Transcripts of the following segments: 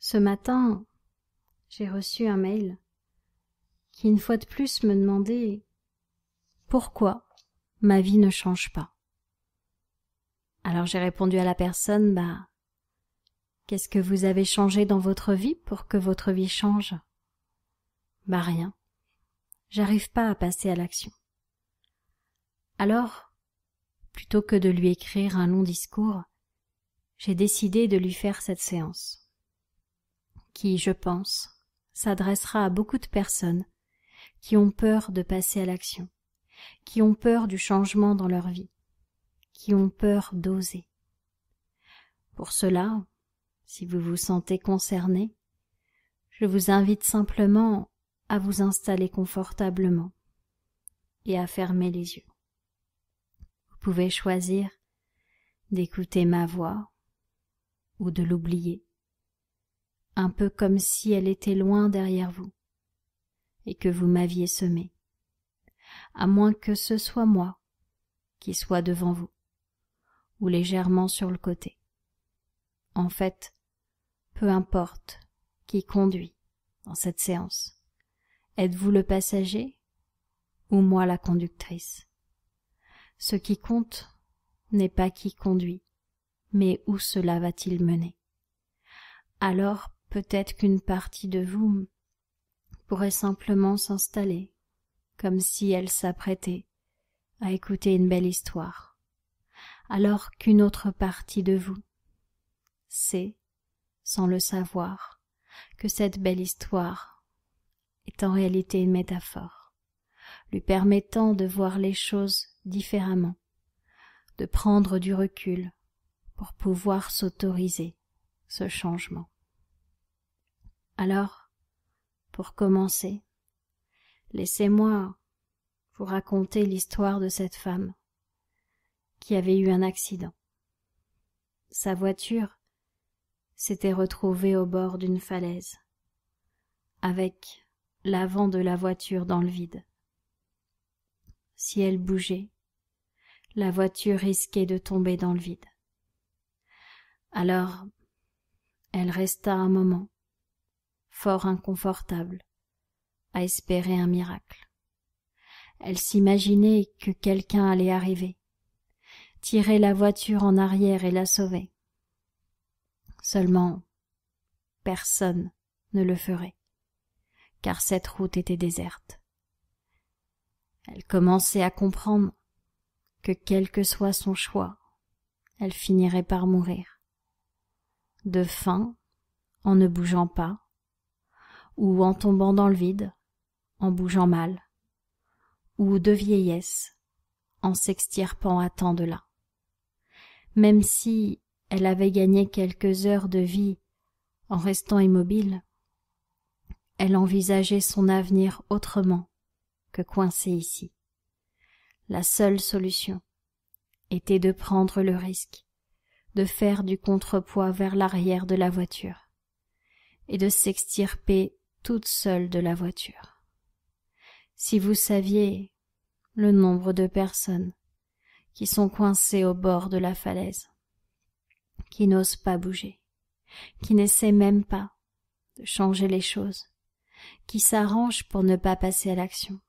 Ce matin, j'ai reçu un mail qui, une fois de plus, me demandait pourquoi ma vie ne change pas. Alors j'ai répondu à la personne, qu'est-ce que vous avez changé dans votre vie pour que votre vie change? Rien. J'arrive pas à passer à l'action. Alors, plutôt que de lui écrire un long discours, j'ai décidé de lui faire cette séance, qui, je pense, s'adressera à beaucoup de personnes qui ont peur de passer à l'action, qui ont peur du changement dans leur vie, qui ont peur d'oser. Pour cela, si vous vous sentez concerné, je vous invite simplement à vous installer confortablement et à fermer les yeux. Vous pouvez choisir d'écouter ma voix ou de l'oublier, un peu comme si elle était loin derrière vous et que vous m'aviez semée, à moins que ce soit moi qui soit devant vous ou légèrement sur le côté. En fait, peu importe qui conduit dans cette séance. Êtes-vous le passager ou moi la conductrice? Ce qui compte n'est pas qui conduit, mais où cela va-t-il mener? Alors peut-être qu'une partie de vous pourrait simplement s'installer, comme si elle s'apprêtait à écouter une belle histoire, alors qu'une autre partie de vous sait, sans le savoir, que cette belle histoire est en réalité une métaphore, lui permettant de voir les choses différemment, de prendre du recul pour pouvoir s'autoriser ce changement. Alors, pour commencer, laissez-moi vous raconter l'histoire de cette femme qui avait eu un accident. Sa voiture s'était retrouvée au bord d'une falaise, avec l'avant de la voiture dans le vide. Si elle bougeait, la voiture risquait de tomber dans le vide. Alors, elle resta un moment, fort inconfortable, à espérer un miracle. Elle s'imaginait que quelqu'un allait arriver, tirer la voiture en arrière et la sauver. Seulement, personne ne le ferait, car cette route était déserte. Elle commençait à comprendre que quel que soit son choix, elle finirait par mourir. De faim, en ne bougeant pas, ou en tombant dans le vide, en bougeant mal, ou de vieillesse, en s'extirpant à temps de là. Même si elle avait gagné quelques heures de vie en restant immobile, elle envisageait son avenir autrement que coincée ici. La seule solution était de prendre le risque, de faire du contrepoids vers l'arrière de la voiture et de s'extirper toute seule de la voiture. Si vous saviez le nombre de personnes qui sont coincées au bord de la falaise, qui n'osent pas bouger, qui n'essaient même pas de changer les choses, qui s'arrangent pour ne pas passer à l'action,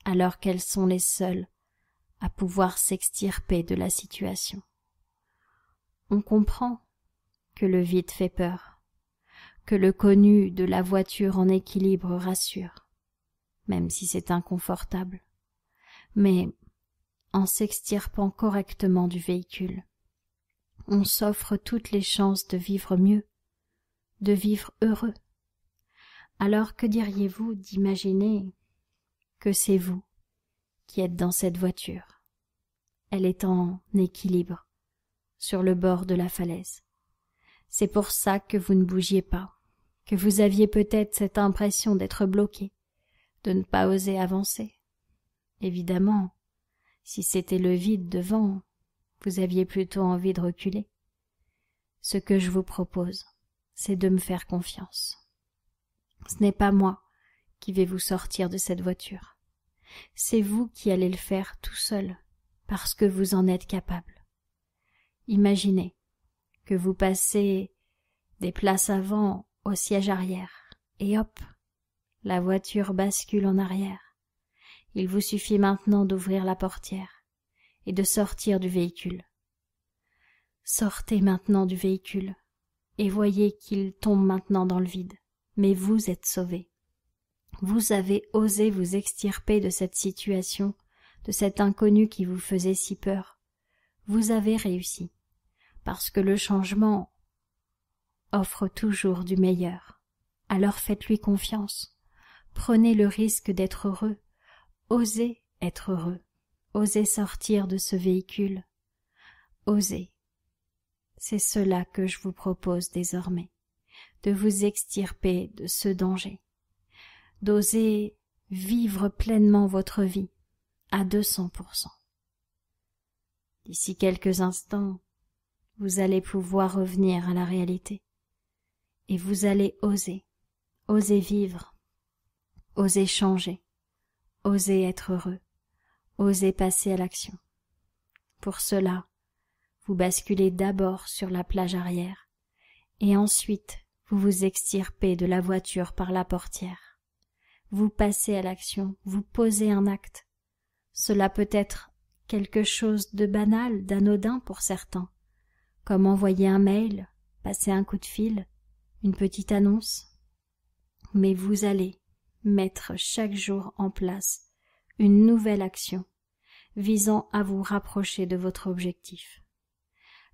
alors qu'elles sont les seules à pouvoir s'extirper de la situation. On comprend que le vide fait peur, que le connu de la voiture en équilibre rassure, même si c'est inconfortable. Mais en s'extirpant correctement du véhicule, on s'offre toutes les chances de vivre mieux, de vivre heureux. Alors que diriez-vous d'imaginer que c'est vous qui êtes dans cette voiture? Elle est en équilibre sur le bord de la falaise. C'est pour ça que vous ne bougiez pas, que vous aviez peut-être cette impression d'être bloqué, de ne pas oser avancer. Évidemment, si c'était le vide devant, vous aviez plutôt envie de reculer. Ce que je vous propose, c'est de me faire confiance. Ce n'est pas moi qui vais vous sortir de cette voiture. C'est vous qui allez le faire tout seul, parce que vous en êtes capable. Imaginez que vous passez des places avant au siège arrière, et hop, la voiture bascule en arrière. Il vous suffit maintenant d'ouvrir la portière et de sortir du véhicule. Sortez maintenant du véhicule et voyez qu'il tombe maintenant dans le vide, mais vous êtes sauvés. Vous avez osé vous extirper de cette situation, de cet inconnu qui vous faisait si peur. Vous avez réussi, parce que le changement offre toujours du meilleur. Alors faites-lui confiance. Prenez le risque d'être heureux. Osez être heureux. Osez sortir de ce véhicule. Osez. C'est cela que je vous propose désormais, de vous extirper de ce danger, d'oser vivre pleinement votre vie à 200%. D'ici quelques instants, vous allez pouvoir revenir à la réalité et vous allez oser vivre, oser changer, oser être heureux, oser passer à l'action. Pour cela, vous basculez d'abord sur la plage arrière et ensuite vous vous extirpez de la voiture par la portière. Vous passez à l'action, vous posez un acte. Cela peut être quelque chose de banal, d'anodin pour certains, comme envoyer un mail, passer un coup de fil, une petite annonce. Mais vous allez mettre chaque jour en place une nouvelle action visant à vous rapprocher de votre objectif.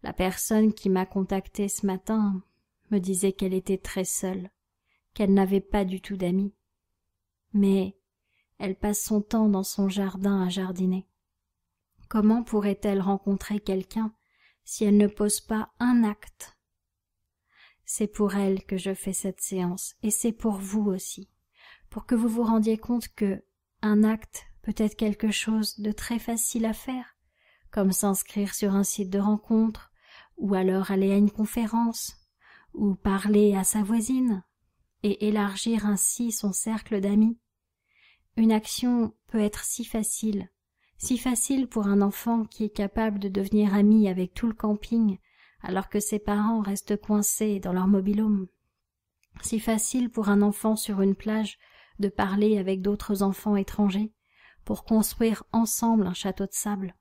La personne qui m'a contactée ce matin me disait qu'elle était très seule, qu'elle n'avait pas du tout d'amis. Mais elle passe son temps dans son jardin à jardiner. Comment pourrait-elle rencontrer quelqu'un si elle ne pose pas un acte? C'est pour elle que je fais cette séance, et c'est pour vous aussi, pour que vous vous rendiez compte que un acte peut être quelque chose de très facile à faire, comme s'inscrire sur un site de rencontre, ou alors aller à une conférence, ou parler à sa voisine, et élargir ainsi son cercle d'amis. Une action peut être si facile pour un enfant qui est capable de devenir ami avec tout le camping, alors que ses parents restent coincés dans leur mobil-home. Si facile pour un enfant sur une plage de parler avec d'autres enfants étrangers, pour construire ensemble un château de sable.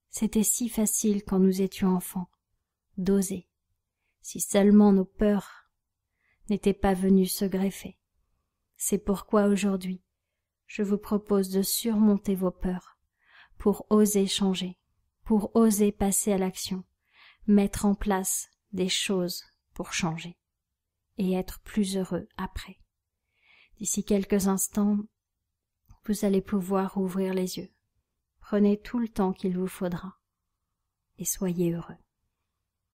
C'était si facile quand nous étions enfants, d'oser, si seulement nos peurs n'étaient pas venues se greffer. C'est pourquoi aujourd'hui, je vous propose de surmonter vos peurs, pour oser changer, pour oser passer à l'action, mettre en place des choses pour changer, et être plus heureux après. D'ici quelques instants, vous allez pouvoir ouvrir les yeux. Prenez tout le temps qu'il vous faudra, et soyez heureux.